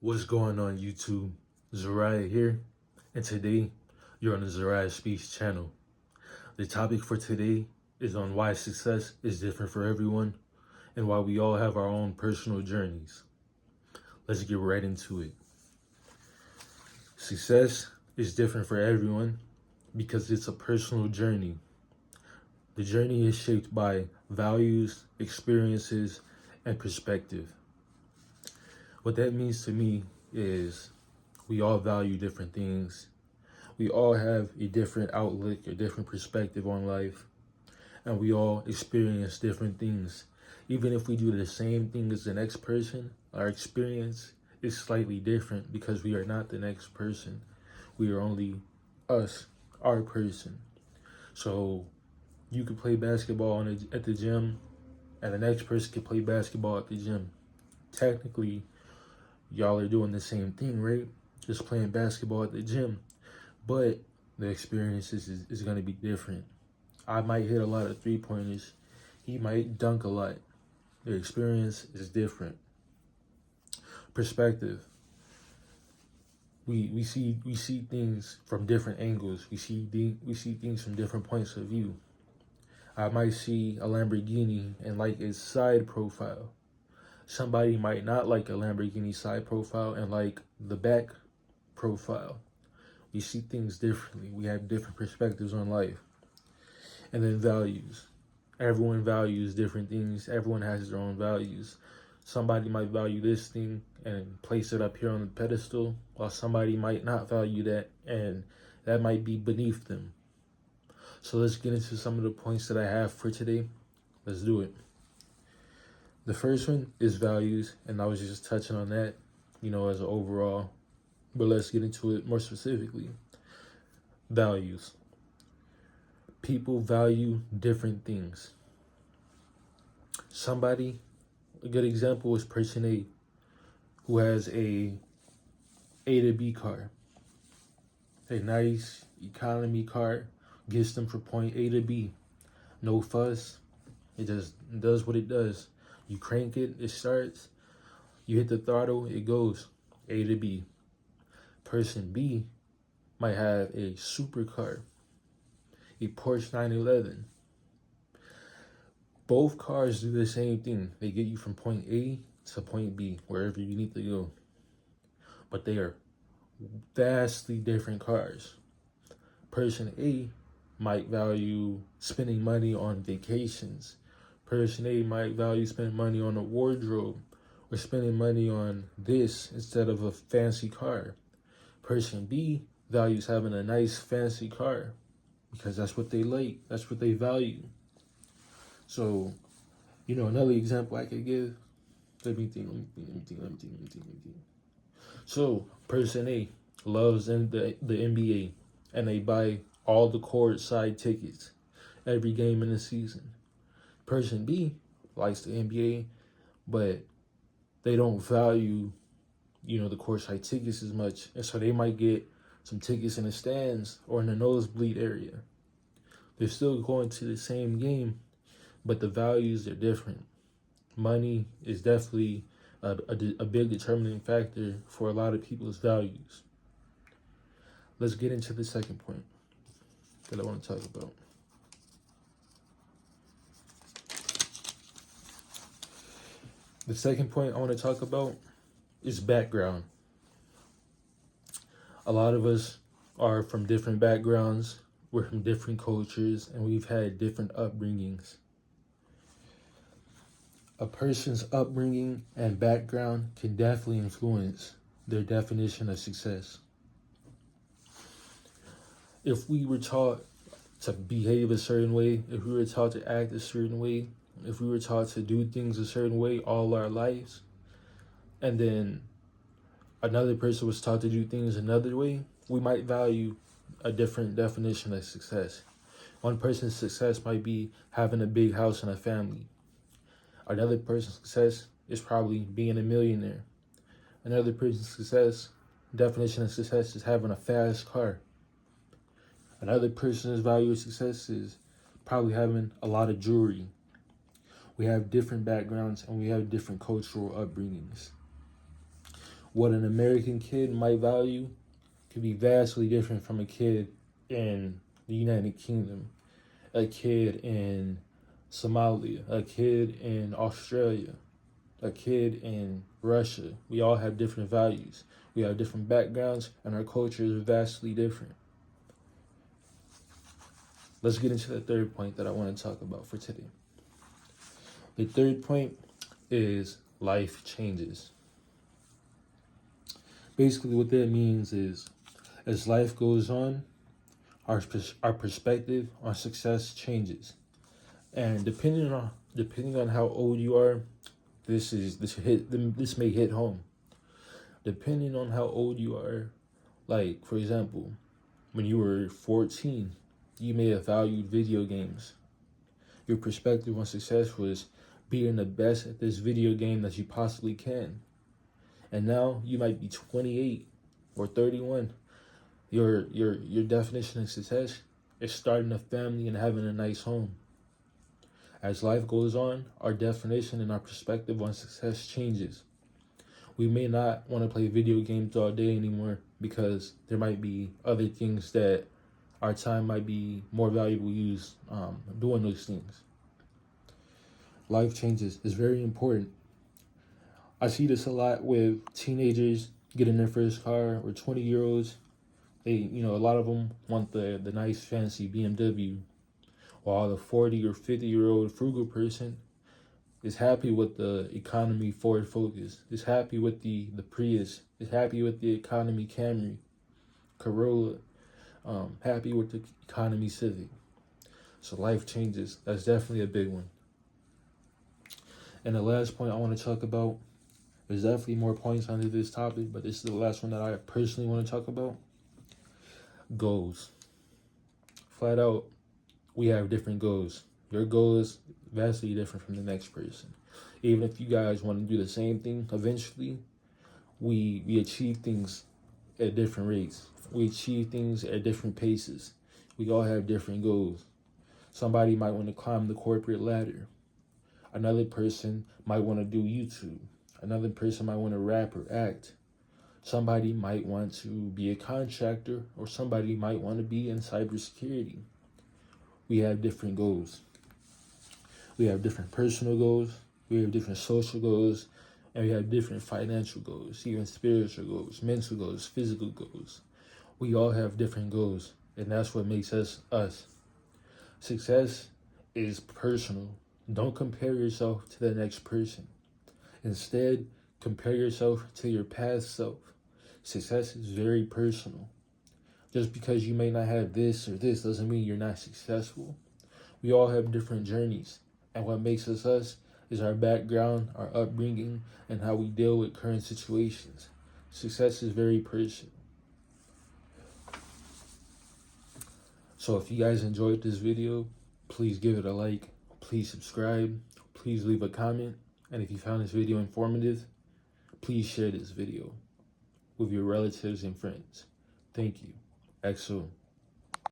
What's going on YouTube? Zariah here, and today you're on the Zariah Speaks channel. The topic for today is on why success is different for everyone and why we all have our own personal journeys. Let's get right into it. Success is different for everyone because it's a personal journey. The journey is shaped by values, experiences, and perspective. What that means to me is we all value different things. We all have a different outlook, a different perspective on life, and we all experience different things. Even if we do the same thing as the next person, our experience is slightly different because we are not the next person. We are only us, our person. So you could play basketball at the gym, and the next person could play basketball at the gym. Technically, y'all are doing the same thing, right? Just playing basketball at the gym. But the experience is going to be different. I might hit a lot of 3-pointers. He might dunk a lot. The experience is different. Perspective. We see things from different angles. We see things from different points of view. I might see a Lamborghini and like its side profile. Somebody might not like a Lamborghini side profile and like the back profile. We see things differently. We have different perspectives on life. And then values. Everyone values different things. Everyone has their own values. Somebody might value this thing and place it up here on the pedestal, while somebody might not value that, and that might be beneath them. So let's get into some of the points that I have for today. Let's do it. The first one is values, and I was just touching on that, as an overall. But let's get into it more specifically. Values. People value different things. A good example is person A, who has a to B car. A nice economy car, gets them from point A to B. No fuss. It just does what it does. You crank it, it starts. You hit the throttle, it goes A to B. Person B might have a supercar, a Porsche 911. Both cars do the same thing. They get you from point A to point B, wherever you need to go. But they are vastly different cars. Person A might value spending money on vacations. Person A might value spending money on a wardrobe or spending money on this instead of a fancy car. Person B values having a nice fancy car because that's what they like. That's what they value. So, another example I could give. Let me think. So, person A loves the NBA and they buy all the courtside tickets every game in the season. Person B likes the NBA, but they don't value, the courtside tickets as much. And so they might get some tickets in the stands or in the nosebleed area. They're still going to the same game, but the values are different. Money is definitely a big determining factor for a lot of people's values. Let's get into the second point that I want to talk about. The second point I want to talk about is background. A lot of us are from different backgrounds, we're from different cultures, and we've had different upbringings. A person's upbringing and background can definitely influence their definition of success. If we were taught to behave a certain way, if we were taught to act a certain way, if we were taught to do things a certain way all our lives, and then another person was taught to do things another way, we might value a different definition of success. One person's success might be having a big house and a family. Another person's success is probably being a millionaire. Another person's definition of success is having a fast car. Another person's value of success is probably having a lot of jewelry. We have different backgrounds and we have different cultural upbringings. What an American kid might value could be vastly different from a kid in the United Kingdom, a kid in Somalia, a kid in Australia, a kid in Russia. We all have different values. We have different backgrounds, and our culture is vastly different. Let's get into the third point that I want to talk about for today. The third point is life changes. Basically, what that means is as life goes on, our perspective on success changes. And depending on how old you are, this may hit home. Depending on how old you are, like for example, when you were 14, you may have valued video games. Your perspective on success was being the best at this video game that you possibly can. And now you might be 28 or 31. Your definition of success is starting a family and having a nice home. As life goes on, our definition and our perspective on success changes. We may not want to play video games all day anymore because there might be other things that our time might be more valuable used doing those things. Life changes is very important. I see this a lot with teenagers getting their first car, or 20-year-olds. A lot of them want the nice fancy BMW, while the 40 or 50-year-old frugal person is happy with the economy Ford Focus, is happy with the Prius, is happy with the economy Camry, Corolla, happy with the economy Civic. So life changes. That's definitely a big one. And the last point I want to talk about, there's definitely more points under this topic, but this is the last one that I personally want to talk about. Goals. Flat out, we have different goals. Your goal is vastly different from the next person. Even if you guys want to do the same thing, eventually, we achieve things at different rates. We achieve things at different paces. We all have different goals. Somebody might want to climb the corporate ladder. Another person might want to do YouTube. Another person might want to rap or act. Somebody might want to be a contractor, or somebody might want to be in cybersecurity. We have different goals. We have different personal goals. We have different social goals. And we have different financial goals, even spiritual goals, mental goals, physical goals. We all have different goals, and that's what makes us us. Success is personal. Don't compare yourself to the next person. Instead, compare yourself to your past self. Success is very personal. Just because you may not have this or this doesn't mean you're not successful. We all have different journeys, and what makes us us is our background, our upbringing, and how we deal with current situations. Success is very personal. So if you guys enjoyed this video, please give it a like, please subscribe, please leave a comment, and if you found this video informative, please share this video with your relatives and friends. Thank you. XO.